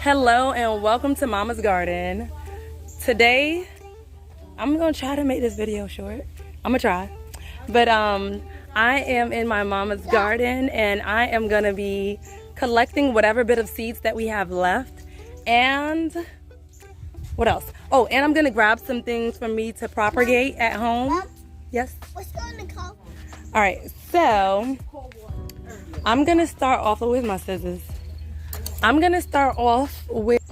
Hello and welcome to Mama's Garden. Today, I'm gonna try to make this video short. I'm gonna try. But I am in my mama's garden and I am gonna be collecting whatever bit of seeds that we have left. And what else? Oh, and I'm gonna grab some things for me to propagate at home. Mom, yes? what's going to call? Alright, so I'm gonna start off with my scissors. I'm gonna start off with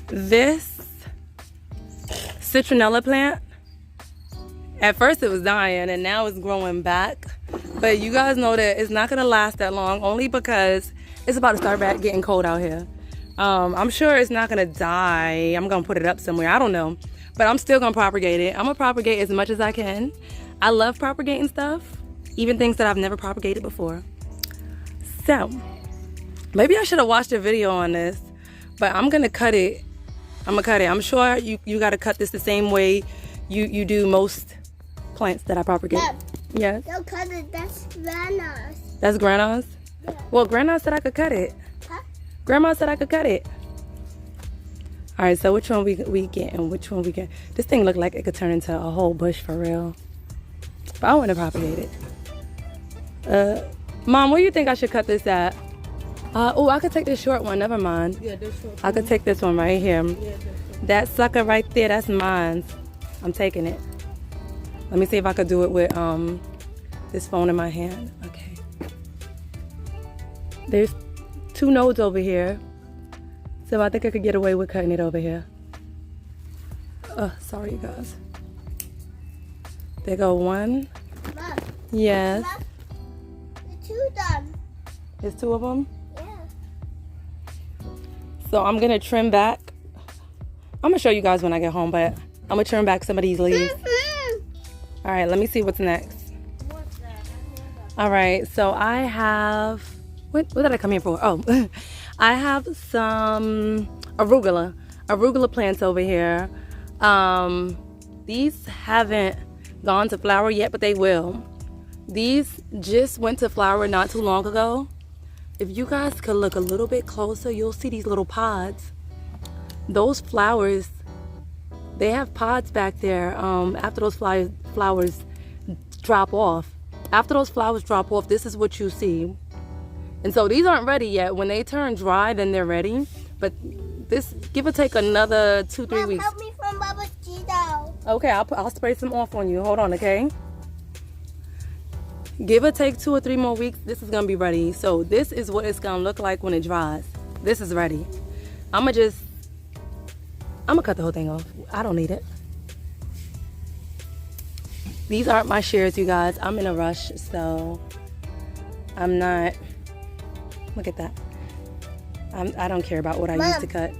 this citronella plant. At first it was dying and now it's growing back. But you guys know that it's not gonna last that long, only because it's about to start back getting cold out here. I'm sure it's not gonna die. I'm gonna put it up somewhere, I don't know. But I'm still gonna propagate it. I'm gonna propagate as much as I can. I love propagating stuff, even things that I've never propagated before. So, maybe I should have watched a video on this, but I'm gonna cut it. I'm gonna cut it. I'm sure you gotta cut this the same way you do most plants that I propagate. Mom, yes? don't cut it, that's grandma's. That's grandma's? Yeah. Well, grandma said I could cut it. Huh? Grandma said I could cut it. All right, so which one we get and which one we get? This thing looked like it could turn into a whole bush for real. But I want to propagate it. Mom, where do you think I should cut this at? Oh, I could take this short one. Never mind. Yeah, this short. I could take this one right here. Yeah, That sucker right there, that's mine. I'm taking it. Let me see if I could do it with this phone in my hand. Okay. There's 2 nodes over here. So I think I could get away with cutting it over here. Sorry, you guys. There go one. Mom, Yes. Mom, the 2 done. There's 2 of them. Yeah. So I'm gonna trim back. I'm gonna show you guys when I get home, but I'm gonna trim back some of these leaves. All right, let me see what's next. What's that? All right, so I have, what did I come here for? Oh, I have some arugula plants over here. These haven't gone to flower yet, but they will. These just went to flower not too long ago. If you guys could look a little bit closer, you'll see these little pods. Those flowers, they have pods back there. After those flowers drop off. After those flowers drop off, this is what you see. And so these aren't ready yet. When they turn dry, then they're ready. But this, give or take another 2-3 Mom, weeks. help me from Bubba's Cheeto. Okay, I'll spray some off on you. Hold on, okay? Give or take 2 or 3 more weeks, this is gonna be ready. So this is what it's gonna look like when it dries. This is ready. I'm gonna cut the whole thing off. I don't need it. These aren't my shears, you guys. I'm in a rush, so I'm not. Look at that. I don't care about what I used to cut.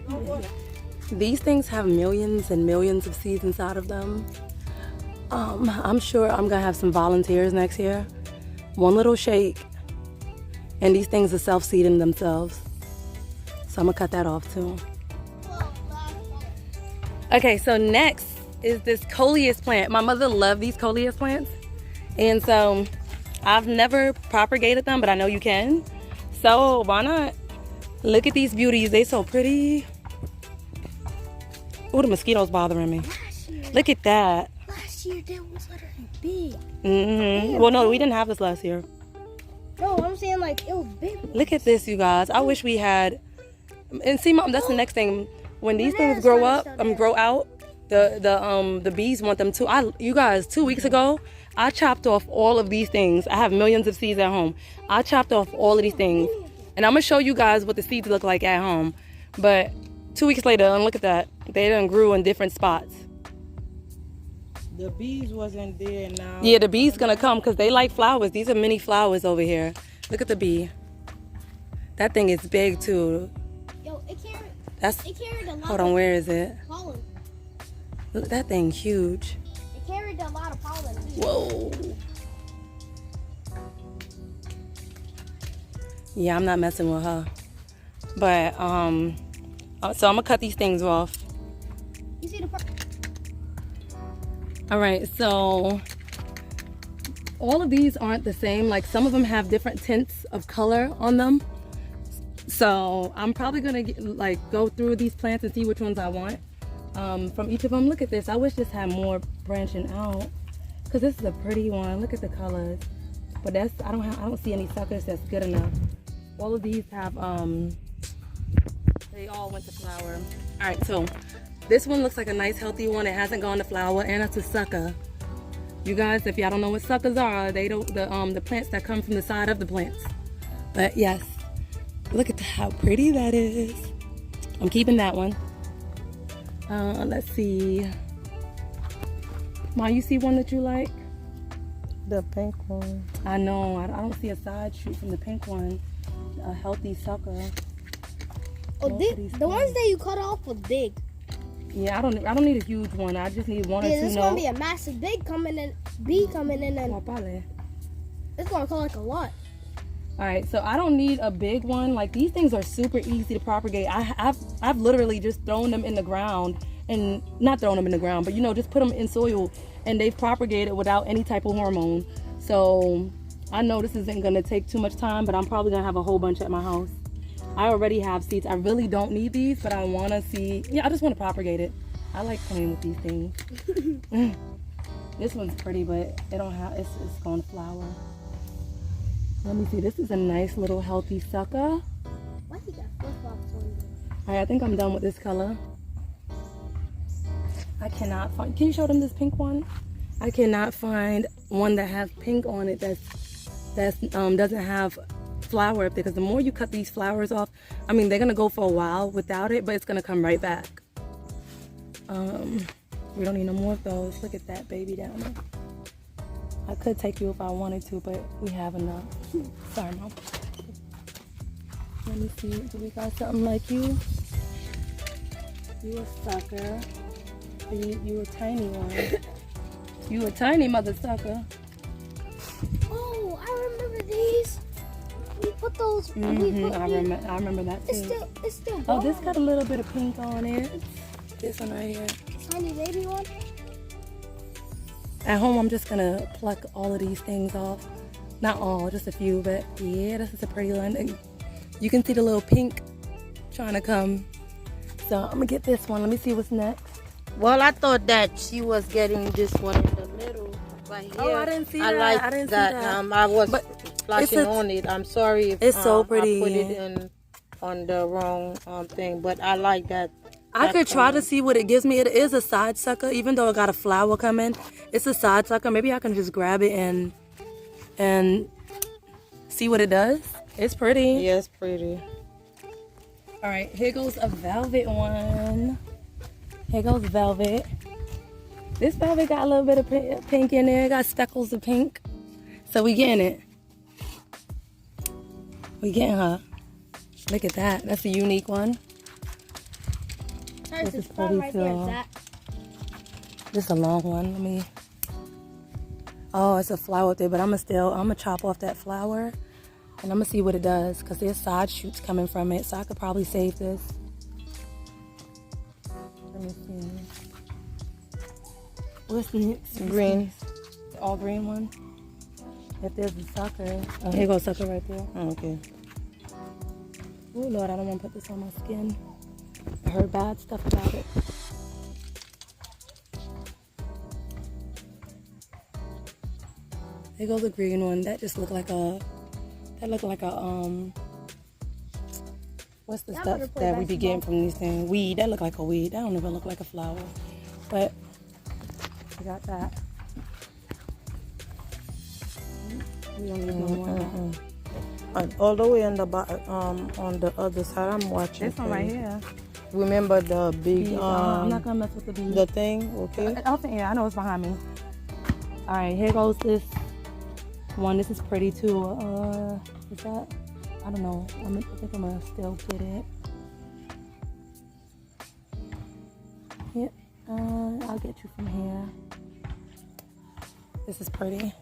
These things have millions and millions of seeds inside of them. I'm sure I'm gonna have some volunteers next year. One little shake, and these things are self-seeding themselves. So I'm gonna cut that off too. Okay, so next is this coleus plant. My mother loved these coleus plants, and so I've never propagated them, but I know you can. So why not? Look at these beauties, they so pretty. Oh, the mosquitoes bothering me. Look at that. Last year, that was literally big. Well, no, we didn't have this last year. No, I'm saying like it was big. Look at this, you guys. I wish we had. And see, Mom, that's the next thing. When these things grow up, grow out, the bees want them too. You guys, 2 weeks ago, I chopped off all of these things. I have millions of seeds at home. I chopped off all of these things, and I'm gonna show you guys what the seeds look like at home. But 2 weeks later, and look at that, they done grew in different spots. The bees wasn't there now. Yeah, the bees gonna come because they like flowers. These are mini flowers over here. Look at the bee. That thing is big too. Yo, it carried a lot. Hold on, where is it? Pollen. Look, that thing huge. It carried a lot of pollen. Whoa. Yeah, I'm not messing with her. But so I'm gonna cut these things off. You see the All right, so all of these aren't the same. Like some of them have different tints of color on them. So I'm probably gonna go through these plants and see which ones I want from each of them. Look at this. I wish this had more branching out, because this is a pretty one. Look at the colors. But that's I don't see any suckers that's good enough. All of these have they all went to flower. All right, so this one looks like a nice healthy one. It hasn't gone to flower, and it's a sucker. You guys, if y'all don't know what suckers are, they don't the plants that come from the side of the plants. But yes, look at how pretty that is. I'm keeping that one. Let's see. Ma, you see one that you like? The pink one. I know. I don't see a side shoot from the pink one. A healthy sucker. Oh, the ones that you cut off were big. Yeah, I don't need a huge one. I just need one or two. Yeah, this is gonna be a massive big bee coming in, and it's gonna cut like a lot. All right, so I don't need a big one. Like, these things are super easy to propagate. I've literally just thrown them in the ground, and not thrown them in the ground, but just put them in soil, and they've propagated without any type of hormone. So I know this isn't gonna take too much time, but I'm probably gonna have a whole bunch at my house. I already have seeds. I really don't need these, but I want to see. Yeah, I just want to propagate it. I like playing with these things. This one's pretty, but it don't have. It's going to flower. Let me see. This is a nice little healthy sucker. Why you got flip-flops on there? All right, I think I'm done with this color. I cannot find. Can you show them this pink one? I cannot find one that has pink on it that's doesn't have flower up there, because the more you cut these flowers off, I mean, they're gonna go for a while without it, but it's gonna come right back. We don't need no more of those. Look at that baby down there. I could take you if I wanted to, but we have enough. Sorry, Mom. Let me see. Do we got something like you? You a sucker. You a tiny one. You a tiny mother sucker. Oh, I remember these. We put those. I remember that too. It's still. Oh, this got a little bit of pink on it. This one right here. Tiny baby one. At home, I'm just gonna pluck all of these things off. Not all, just a few, but yeah, this is a pretty one. And you can see the little pink trying to come. So I'm gonna get this one. Let me see what's next. Well, I thought that she was getting this one in the middle. Right here. Oh, I didn't see I that. like I didn't that. see that. I was But flashing on it. I'm sorry if it's so pretty. I put it in on the wrong thing, but I like that. I could try to see what it gives me. It is a side sucker, even though it got a flower coming. It's a side sucker. Maybe I can just grab it and see what it does. It's pretty. Yeah, it's pretty. All right, here goes a velvet one. Here goes velvet. This velvet got a little bit of pink in there. It got speckles of pink. So we getting it. We getting her. Look at that. That's a unique one. This is pretty right there, too. Zach. This is a long one. Let me. Oh, it's a flower up there, but I'm gonna chop off that flower, and I'm gonna see what it does, because there's side shoots coming from it, so I could probably save this. Let me see. What's next? Green. The all green one. If there's a sucker. Oh, here goes sucker right there. Oh, okay. Oh Lord, I don't want to put this on my skin. I heard bad stuff about it. There goes the green one. That just looked like a. That looked like a What's the stuff that we be getting from these things? Weed. That look like a weed. That don't even look like a flower. But we got that. We don't need no more. And all the way on the on the other side, I'm watching. This one right here. Remember the big I'm not gonna mess with the bees. the thing, okay? I know it's behind me. All right, here goes this one. This is pretty too. Is that? I don't know. I think I'm gonna still get it. Yep. I'll get you from here. This is pretty.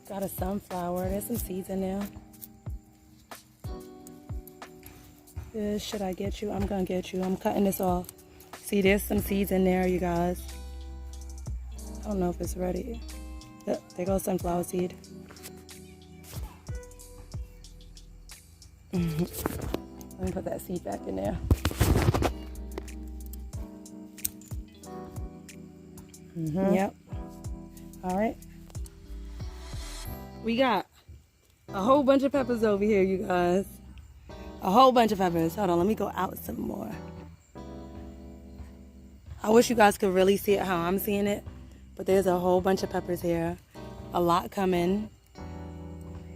Got a sunflower. There's some seeds in there. This, should I get you? I'm gonna get you. I'm cutting this off. See, there's some seeds in there, you guys. I don't know if it's ready. Yep, there goes sunflower seed. Let me put that seed back in there. Yep. All right. We got a whole bunch of peppers over here, you guys. A whole bunch of peppers. Hold on, let me go out some more. I wish you guys could really see it how I'm seeing it, but there's a whole bunch of peppers here. A lot coming.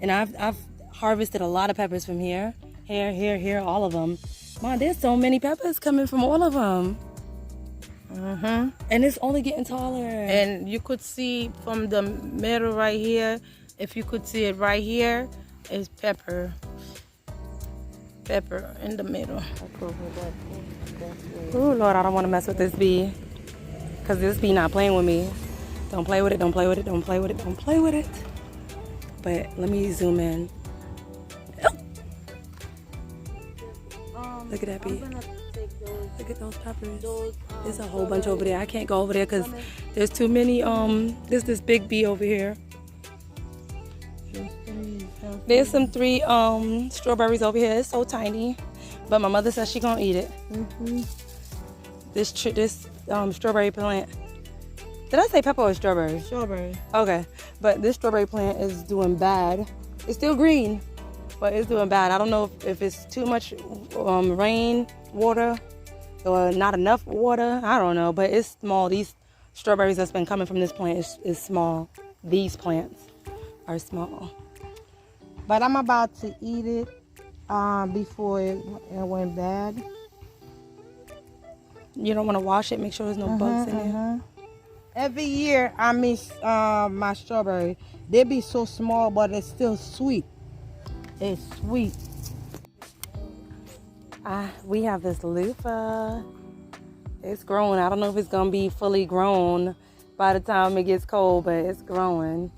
And I've harvested a lot of peppers from here. Here, all of them. Mom, there's so many peppers coming from all of them. And it's only getting taller. And you could see from the middle right here, if you could see it right here, is pepper. Pepper in the middle. Oh Lord, I don't want to mess with this bee. Because this bee not playing with me. Don't play with it, don't play with it, don't play with it, don't play with it. But let me zoom in. Look at that bee. Look at those peppers. There's a whole bunch over there. I can't go over there because there's too many. There's this big bee over here. There's some 3 strawberries over here. It's so tiny, but my mother says she gonna eat it. This strawberry plant. Did I say pepper or strawberry? Strawberry. Okay, but this strawberry plant is doing bad. It's still green, but it's doing bad. I don't know if it's too much rain, water, or not enough water. I don't know, but it's small. These strawberries that's been coming from this plant is small. These plants are small. But I'm about to eat it before it went bad. You don't want to wash it. Make sure there's no bugs in there. Every year I miss my strawberry. They be so small, but it's still sweet. It's sweet. We have this loofah. It's growing. I don't know if it's gonna be fully grown by the time it gets cold, but it's growing.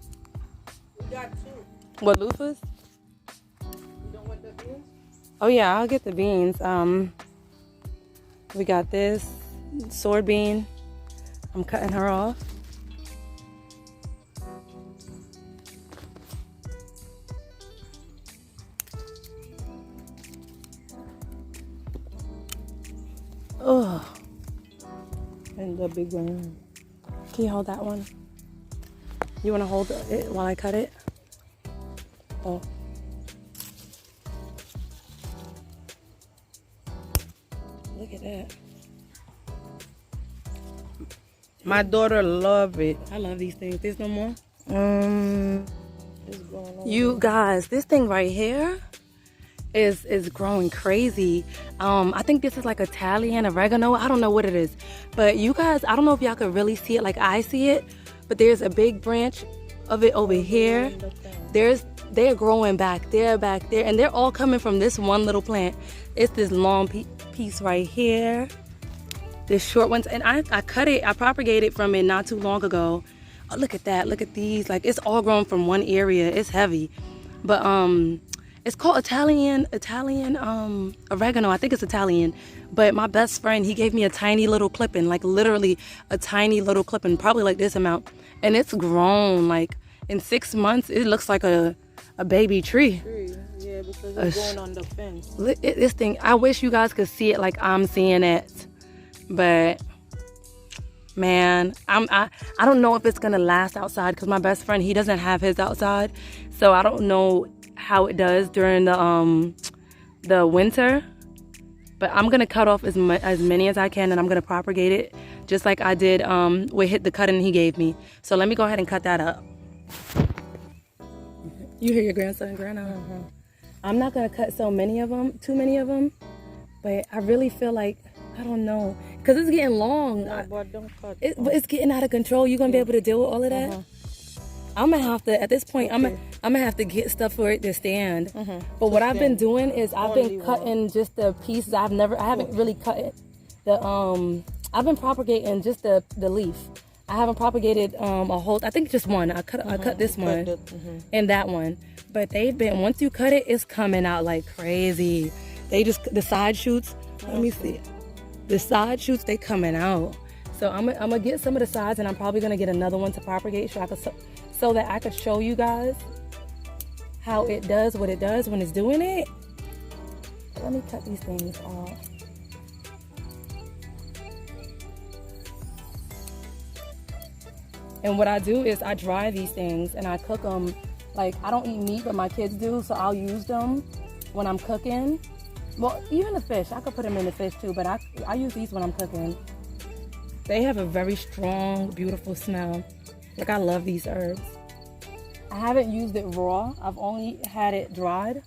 We got 2. What loofahs? You don't want the beans? Oh yeah, I'll get the beans. We got this sword bean. I'm cutting her off. Oh. And the big one. Can you hold that one? You want to hold it while I cut it? Oh. Look at that. My daughter love it. I love these things. There's no more? It's going on. You guys, this thing right here is growing crazy. I think this is like Italian oregano. I don't know what it is. But you guys, I don't know if y'all can really see it like I see it, but there's a big branch of it over here. They're growing back there, and they're all coming from this one little plant. It's this long piece right here. This short ones, and I cut it, I propagated from it not too long ago. Oh, look at that, look at these. Like, it's all grown from one area. It's heavy. But it's called Italian oregano. I think it's Italian. But my best friend, he gave me a tiny little clipping, like literally a tiny little clipping, probably like this amount. And it's grown, like in 6 months, it looks like a baby tree. Yeah, because it's going on the fence. This thing, I wish you guys could see it like I'm seeing it. But man, I don't know if it's gonna last outside because my best friend, he doesn't have his outside, so I don't know how it does during the winter. But I'm gonna cut off as many as I can, and I'm gonna propagate it just like I did with the cutting he gave me. So let me go ahead and cut that up. You hear your grandson and grandma? I'm not gonna cut too many of them, but I really feel like, I don't know, because it's getting long. No, but don't cut. But it's getting out of control. You gonna be able to deal with all of that? I'm gonna have to, at this point, I'm gonna have to get stuff for it to stand. But what I've been doing is I've been cutting just the pieces. I haven't really cut it. I've been propagating just the leaf. I haven't propagated a whole. I think just one. I cut this one and that one. But they've been, once you cut it, it's coming out like crazy. The side shoots. Let me see. The side shoots, they coming out. So I'm gonna get some of the sides, and I'm probably gonna get another one to propagate so that I could show you guys how it does what it does when it's doing it. let me cut these things off. And what I do is I dry these things and I cook them. Like, I don't eat meat, but my kids do, so I'll use them when I'm cooking. Well, even the fish, I could put them in the fish too, but I use these when I'm cooking. They have a very strong, beautiful smell. Like, I love these herbs. I haven't used it raw. I've only had it dried,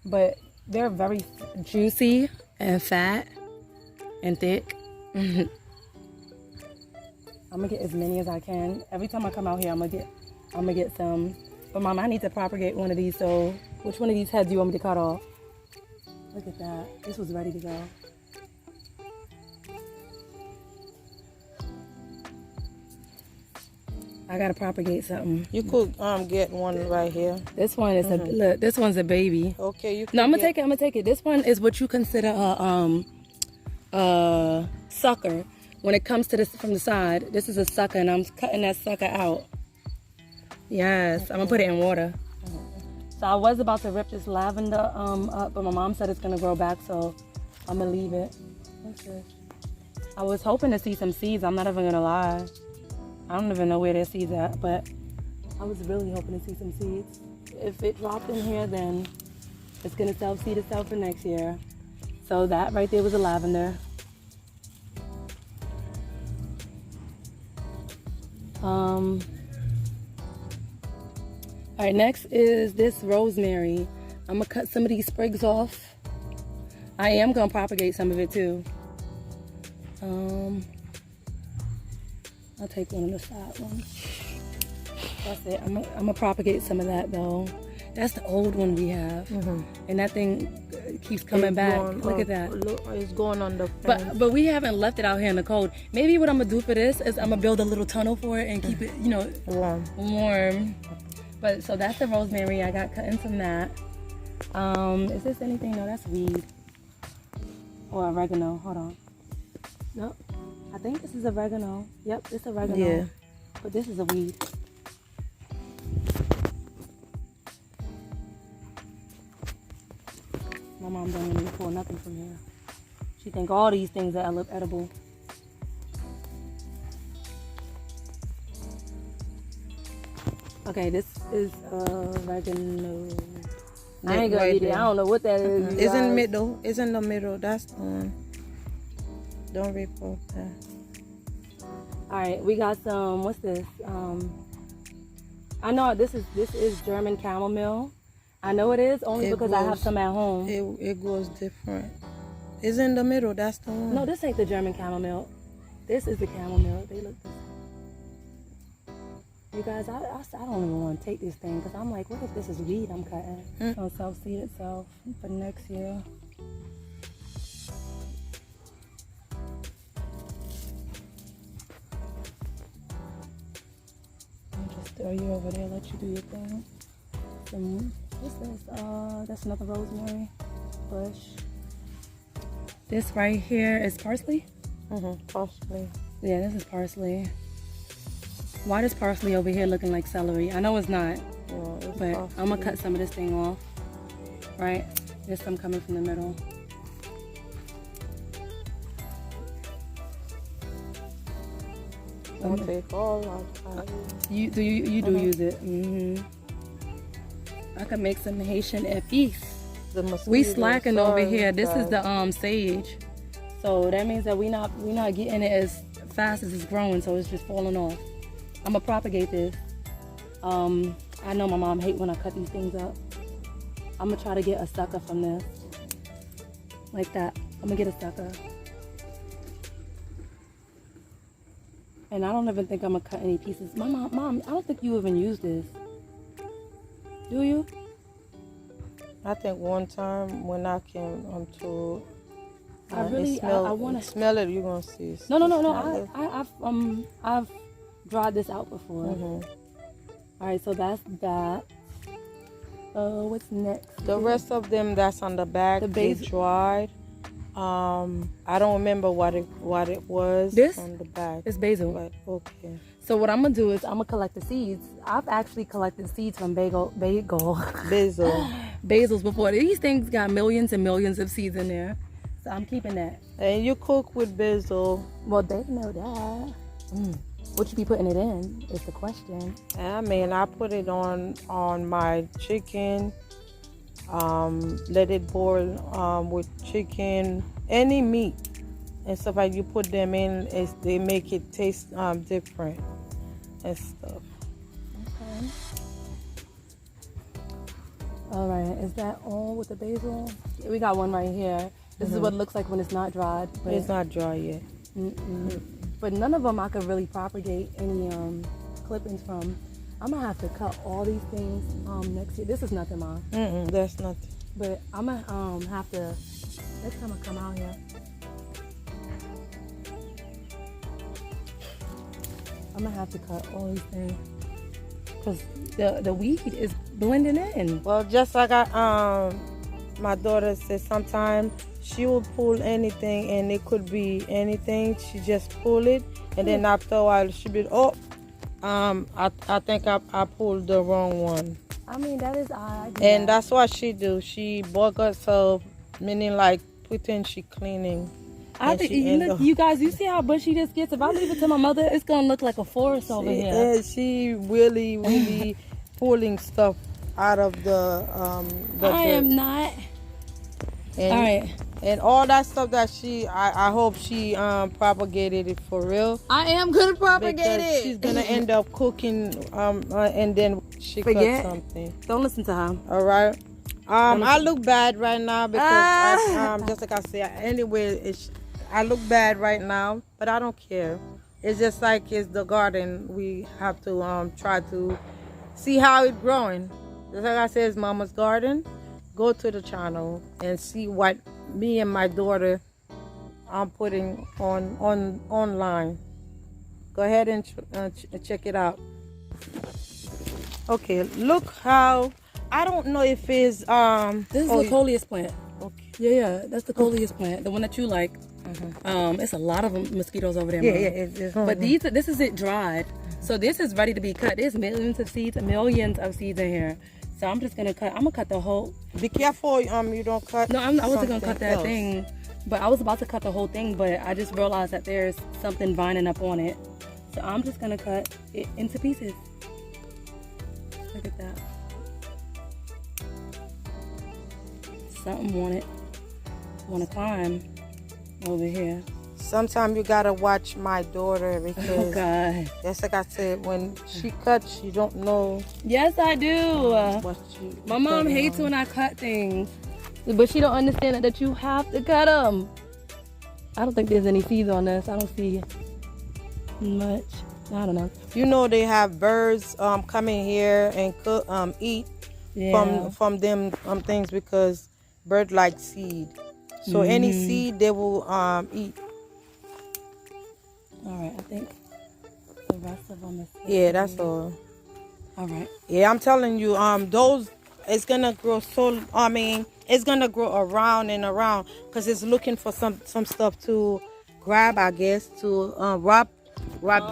but they're very juicy and fat and thick. I'm gonna get as many as I can. Every time I come out here, I'm gonna get some. But Mom, I need to propagate one of these. So, which one of these heads do you want me to cut off? Look at that. This was ready to go. I gotta propagate something. You could get one right here. This one is a look. This one's a baby. Okay, you. No, I'm gonna take it. I'm gonna take it. This one is what you consider a sucker. When it comes to this from the side, this is a sucker, and I'm cutting that sucker out. Yes, I'm gonna put it in water. So I was about to rip this lavender up, but my mom said it's gonna grow back, so I'm gonna leave it. What's this? I was hoping to see some seeds. I'm not even gonna lie. I don't even know where their seeds at, but I was really hoping to see some seeds. If it dropped in here, then it's gonna self-seed itself for next year. So that right there was a lavender. All right, next is this rosemary. I'm gonna cut some of these sprigs off. I am gonna propagate some of it too. I'll take one of the side ones. That's it. I'm gonna propagate some of that though. That's the old one we have, and that thing keeps coming back. Look at that. Look, it's going on the fence. But we haven't left it out here in the cold. Maybe what I'm gonna do for this is I'm gonna build a little tunnel for it and keep it, you know, warm. But so that's the rosemary. I got cutting from that. Is this anything? No, that's weed or oregano. Hold on. Nope. I think this is oregano. Yep, it's oregano. Yeah. But this is a weed. My mom don't let me pull nothing from here. She think all these things are edible. Okay, this is oregano. I ain't gonna eat it. I don't know what that is. It's in the middle. It's in the middle. That's the one. Don't rip off that. All right, we got some. What's this? I know this is German chamomile. I know it is only because I have some at home. It goes different. It's in the middle. That's the one. No, this ain't the German chamomile. This is the chamomile. They look the same. You guys, I don't even want to take this thing because I'm like, what if this is weed I'm cutting? It's gonna self-seed itself for next year. I'll just throw you over there, let you do your thing. What's this? That's another rosemary bush. This right here is parsley? Parsley. Yeah, this is parsley. Why is parsley over here looking like celery? I know it's not, but parsley. I'm gonna cut some of this thing off, right? There's some coming from the middle. Don't take all of it. You do use it. I could make some Haitian epis. We slacking over here. This is the sage, so that means that we not getting it as fast as it's growing, so it's just falling off. I'm gonna propagate this. I know my mom hate when I cut these things up. I'm gonna try to get a sucker from this, like that. I'm gonna get a sucker, and I don't even think I'm gonna cut any pieces. Mom, I don't think you even use this. Do you? I think one time when I came to, I want to smell it. You're gonna see. No. I've dried this out before. All right, so that's that. What's next? The rest of them that's on the back, they dried. I don't remember what it was this on the back. It's basil. But okay. So what I'm gonna do is I'm gonna collect the seeds. I've actually collected seeds from Basil. basils before. These things got millions and millions of seeds in there. So I'm keeping that. And you cook with basil. Well, they know that. What you be putting it in is the question. I mean, I put it on my chicken. Let it boil with chicken, any meat and stuff like you put them in. They make it taste different and stuff. Okay. All right, is that all with the basil? We got one right here. This is what it looks like when it's not dried. But It's not dry yet. But none of them I could really propagate any clippings from. I'm gonna have to cut all these things next year. This is nothing, Mom. That's nothing. But I'm gonna have to, next time I come out here, I'm gonna have to cut all these things. Because the weed is blending in. Well, just like my daughter said, sometimes she will pull anything and it could be anything. She just pull it and then after a while she be, I think I pulled the wrong one. I mean, that is odd. And that's what she do. She bug herself, meaning like pretend she cleaning. I think you guys, you see how bushy this gets? If I leave it to my mother, it's gonna look like a forest over here. And she really pulling stuff out of the I am not. And, all right. And all that stuff that I hope she propagated it for real. I am gonna propagate it. She's gonna end up cooking and then she cut something. Don't listen to her. All right. I look bad right now because just like I said, anyway, I look bad right now, but I don't care. It's just like it's the garden. We have to try to see how it's growing. Just like I said, it's Mama's garden. Go to the channel and see what me and my daughter I'm putting online. Go ahead and check it out. Okay, look how, I don't know if it's this is the coleus plant. Okay. Yeah, that's the coleus plant, the one that you like. It's a lot of mosquitoes over there. Yeah. But this is it dried, so this is ready to be cut. There's millions of seeds in here. So I'm just gonna cut. I'm gonna cut the whole. Be careful, you don't cut. No, I wasn't gonna cut that thing, but I was about to cut the whole thing, but I just realized that there's something vining up on it. So I'm just gonna cut it into pieces. Look at that. Something wanna climb over here. Sometimes you gotta watch my daughter because Oh God. just like I said, when she cuts, she don't know. Yes, I do. My mom hates when I cut things, but she don't understand that you have to cut them. I don't think there's any seeds on this. I don't see much. I don't know. You know they have birds coming here and eat from them things because birds like seed. So any seed they will eat. All right, I think the rest of them is. Yeah, that's all. All right. Yeah, I'm telling you, those it's gonna grow it's gonna grow around and around because it's looking for some stuff to grab, I guess, to wrap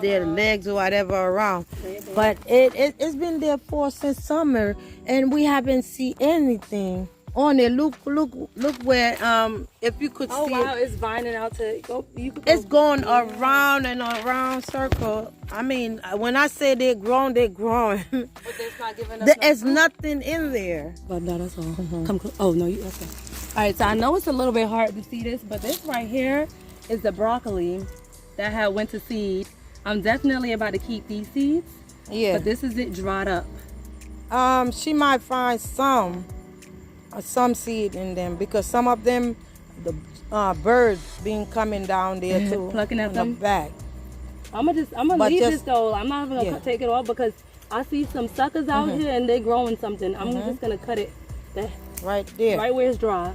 their legs or whatever around. But it's been there since summer, and we haven't seen anything on it. Look where if you could see. Oh wow, it's vining out to go. It's going around and around circle. I mean, when I say they're growing. But it's not giving us. There's nothing in there. But no, that's all. Come close. Oh no, you okay? All right, so I know it's a little bit hard to see this, but this right here is the broccoli that had went to seed. I'm definitely about to keep these seeds. Yeah. But this is it dried up. She might find some seed in them because some of them, the birds been coming down there too, plucking at them. The back. I'm gonna leave this though. I'm not even gonna take it off because I see some suckers out here and they growing something. I'm just gonna cut it right there, right where it's dry.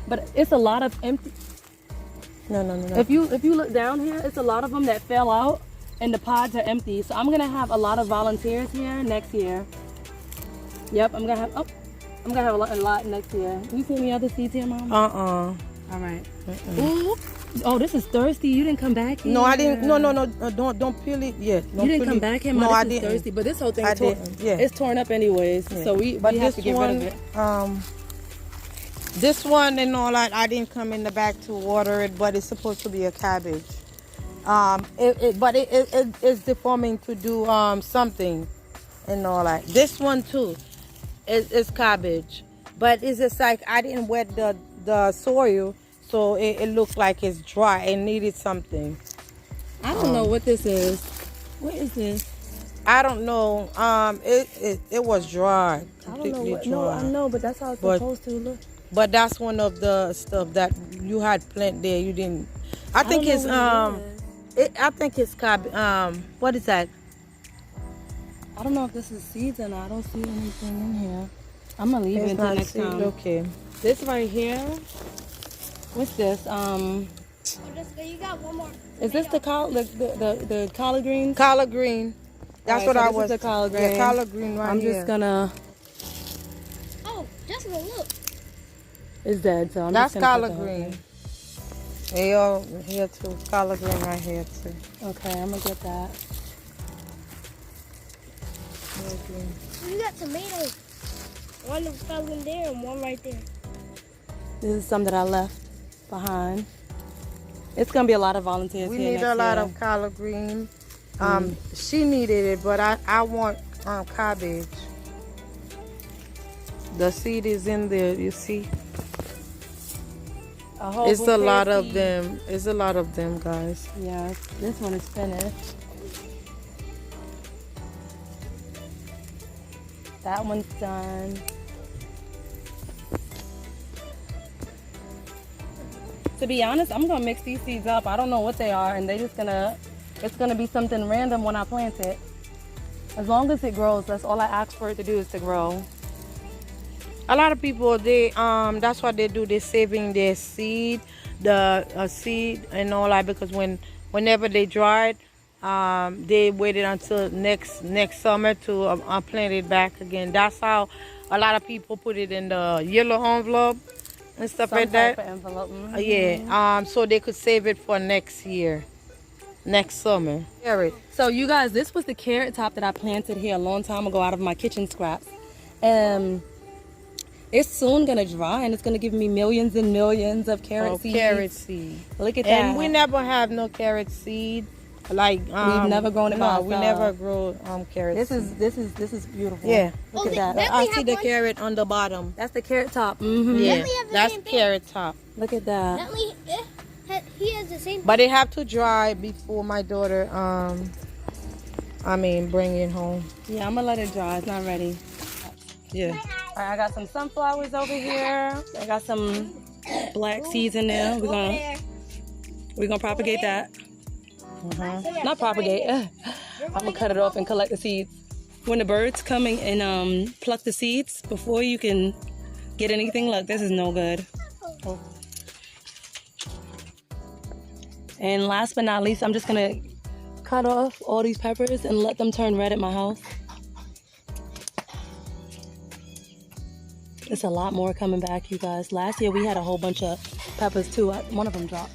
But it's a lot of empty. No. If you look down here, it's a lot of them that fell out and the pods are empty. So I'm gonna have a lot of volunteers here next year. Yep, I'm gonna have a lot next year. You see any other seeds here, Mom? All right. Ooh. Oh, this is thirsty. You didn't come back here. No, I didn't. No. Don't peel it yet. You didn't come back here. No, I This is didn't. thirsty, but this whole thing I didn't. Yeah. it's torn up anyways. Yeah. So we have to get rid of it. This one and all that, I didn't come in the back to water it, but it's supposed to be a cabbage. It's deforming to do something and all that. This one too is cabbage, but it's just like I didn't wet the soil, so it looked like it's dry and needed something. I don't know what this is. What is this? I don't know. It was dry. I don't know what. Dry. No, I know, but that's how it's supposed to look. But that's one of the stuff that you had planted there. You didn't. I think it's I think it's cabbage. What is that? I don't know if this is seeds or not. I don't see anything in here. I'm gonna leave it It's until not next seed. time. Okay. This right here. What's this? You got one more. Is this the collard greens? Collard green. That's Alright, what so I this was. is the collard green. Yeah, collard green right I'm here. just gonna. Oh, Jessica, look. It's dead, so I'm That's just gonna collard put the whole green. thing. They all here too. Collard green right here too. Okay, I'm gonna get that. You got tomatoes. One fell in there and one right there. This is some that I left behind. It's gonna be a lot of volunteers We here need next a lot year. of collard green. She needed it, but I want cabbage. The seed is in there. You see, it's a lot of them. It's a lot of them, guys. Yeah, this one is finished. That one's done. To be honest, I'm gonna mix these seeds up. I don't know what they are, and it's gonna be something random when I plant it. As long as it grows, that's all I ask for it to do is to grow. A lot of people, that's what they do. They're saving their seed, seed and all that, because whenever they dry it, they waited until next summer to plant it back again. That's how a lot of people put it in the yellow envelope and stuff like that. Type of envelope. Mhm. Yeah. So they could save it for next year, next summer. Carrot. So you guys, this was the carrot top that I planted here a long time ago out of my kitchen scraps. It's soon gonna dry and it's gonna give me millions and millions of carrot seeds. Carrot seed. Look at that. And we never have no carrot seed. Like we've never grown it. No, we never grow carrot. This is beautiful. Yeah. Look at that. Bentley I have see the one? carrot on the bottom. That's the carrot top. Mm-hmm. Yeah, Bentley have the that's same thing. carrot top. Look at that. Bentley, he has the same. But it have to dry before my daughter bring it home. Yeah, I'm gonna let it dry. It's not ready. Yeah. All right, I got some sunflowers over here. I got some black seeds in there. We're gonna propagate that. Not propagate. I'm gonna cut it off and collect the seeds. When the birds come and pluck the seeds before you can get anything, look, this is no good. And last but not least, I'm just gonna cut off all these peppers and let them turn red at my house. It's a lot more coming back, you guys. Last year we had a whole bunch of peppers too. One of them dropped.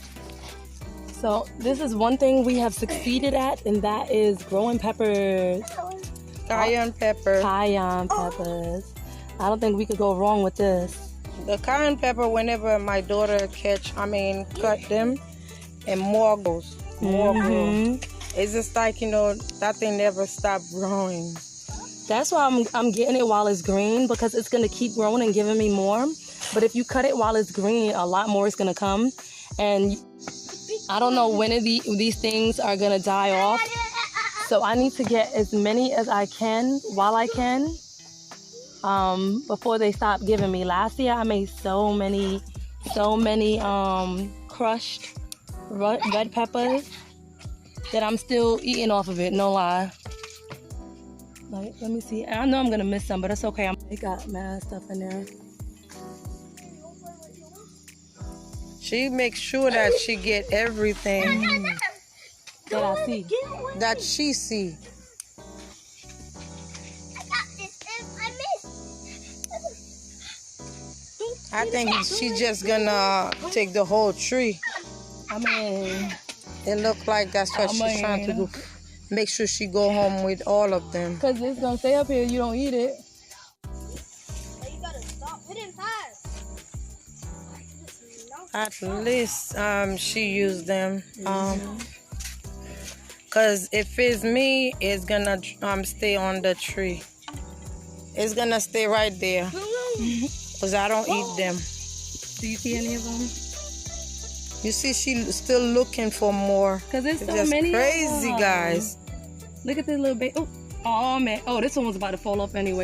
So this is one thing we have succeeded at, and that is growing peppers. Cayenne pepper. Cayenne peppers. I don't think we could go wrong with this. The cayenne pepper, whenever my daughter cut them, and more grows. More grows. It's just like, that thing never stopped growing. That's why I'm getting it while it's green, because it's gonna keep growing and giving me more. But if you cut it while it's green, a lot more is gonna come. And I don't know when these things are gonna die off. So I need to get as many as I can while I can, before they stop giving me. Last year I made so many crushed red peppers that I'm still eating off of it, no lie. Like, let me see. I know I'm gonna miss some, but it's okay. They got mad stuff in there. She makes sure that she get everything That I see. that she see. I think she's just gonna take the whole tree. I mean, It look like that's what she's trying to do. Make sure she go home with all of them. because it's going to stay up here. You don't eat it. You gotta stop hitting fast. At least she used them. Cause if it's me, it's gonna stay on the tree. It's gonna stay right there. Cause I don't eat them. Do you see any of them? You see, she's still looking for more. Because there's so It's many of crazy, them. guys. Look at this little baby. Oh man. Oh, this one was about to fall off anyway.